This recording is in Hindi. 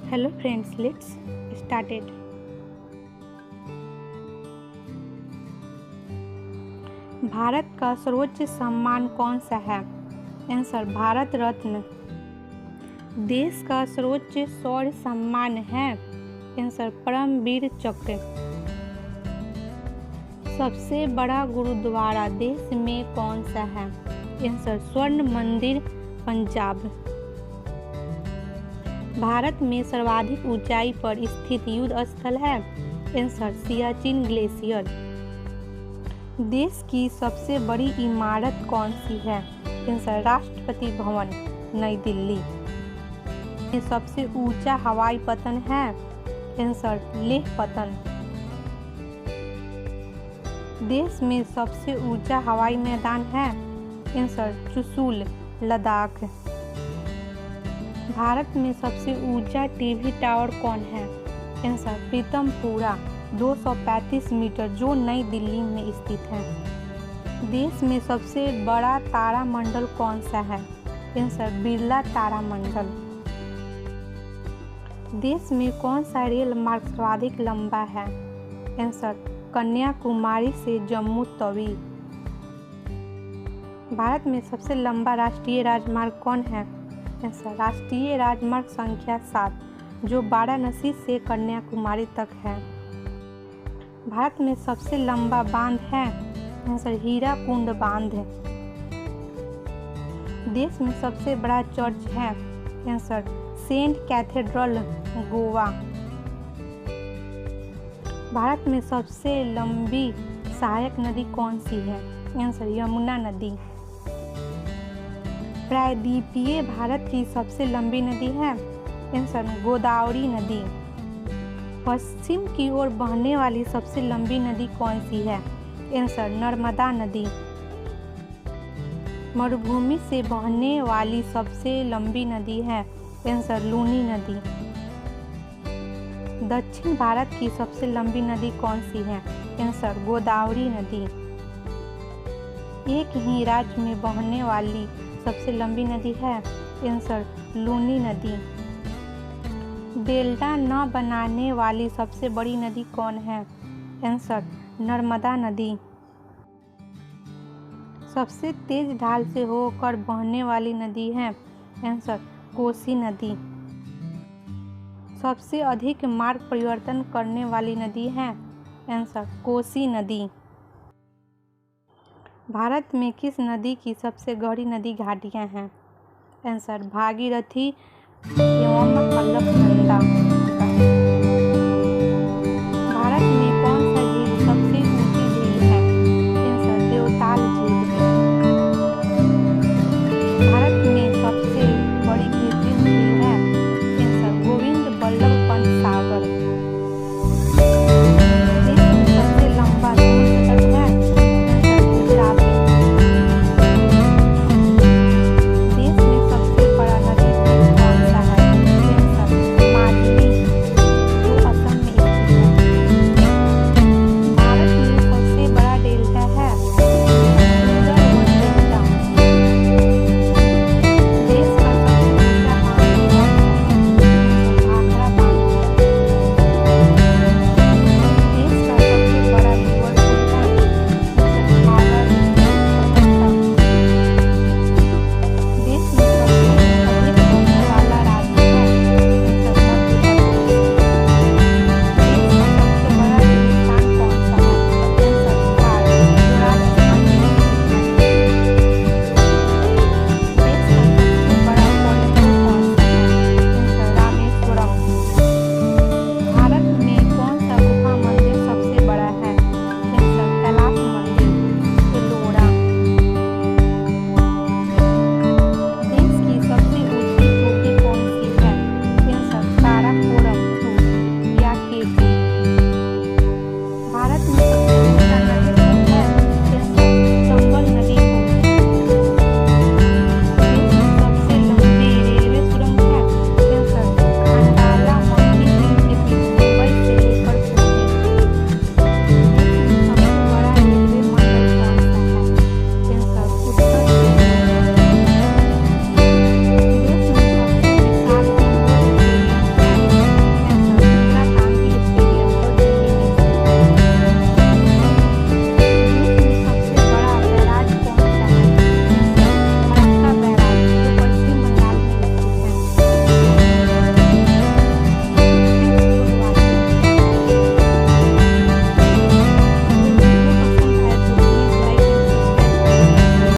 Hello friends, let's started. Bharat का सर्वोच्च सम्मान कौन सा है? आंसर भारत रत्न। देश का सर्वोच्च शौर्य सम्मान है? आंसर परमवीर चक्र। सबसे बड़ा गुरुद्वारा देश में कौन सा है? आंसर स्वर्ण मंदिर पंजाब। भारत में सर्वाधिक ऊंचाई पर स्थित युद्ध स्थल है? Answer Siachen glacier. देश की सबसे बड़ी इमारत कौन सी है? आंसर राष्ट्रपति भवन नई दिल्ली। सबसे ऊंचा हवाई पतन है? आंसर लेह पतन। देश में सबसे ऊंचा हवाई मैदान है? आंसर चुशूल लद्दाख। भारत में सबसे ऊंचा टीवी टावर कौन है? आंसर प्रीतमपुरा 235 मीटर, जो नई दिल्ली में स्थित है। देश में सबसे बड़ा तारामंडल कौन सा है? आंसर बिरला तारामंडल। देश में कौन सा रेल मार्ग सर्वाधिक लंबा है? आंसर कन्याकुमारी से जम्मू तवी। भारत में सबसे लंबा राष्ट्रीय राजमार्ग कौन है? आंसर राष्ट्रीय राजमार्ग संख्या 7, जो वाराणसी से कन्याकुमारी तक है। भारत में सबसे लंबा बांध है? आंसर हीराकुंड बांध। देश में सबसे बड़ा चर्च है? Answer saint cathedral Goa. Bharat में सबसे लंबी सहायक नदी कौन सी है? आंसर यमुना नदी। प्रायद्वीपीय भारत की सबसे लंबी नदी है? आंसर गोदावरी नदी। पश्चिम की ओर बहने वाली सबसे लंबी नदी कौन सी है? आंसर नर्मदा नदी। मरुभूमि से बहने वाली सबसे लंबी नदी है? आंसर लूनी नदी। दक्षिण भारत की सबसे लंबी नदी कौन सी है? आंसर गोदावरी नदी। एक ही राज्य में बहने वाली सबसे लंबी नदी है? आंसर लूनी नदी। डेल्टा न बनाने वाली सबसे बड़ी नदी कौन है? आंसर नर्मदा नदी। सबसे तेज ढाल से होकर बहने वाली नदी है? आंसर कोसी नदी। सबसे अधिक मार्ग परिवर्तन करने वाली नदी है? आंसर कोसी नदी। भारत में किस नदी की सबसे गहरी नदी घाटियां हैं? आंसर भागीरथी एवं अलकनंदा।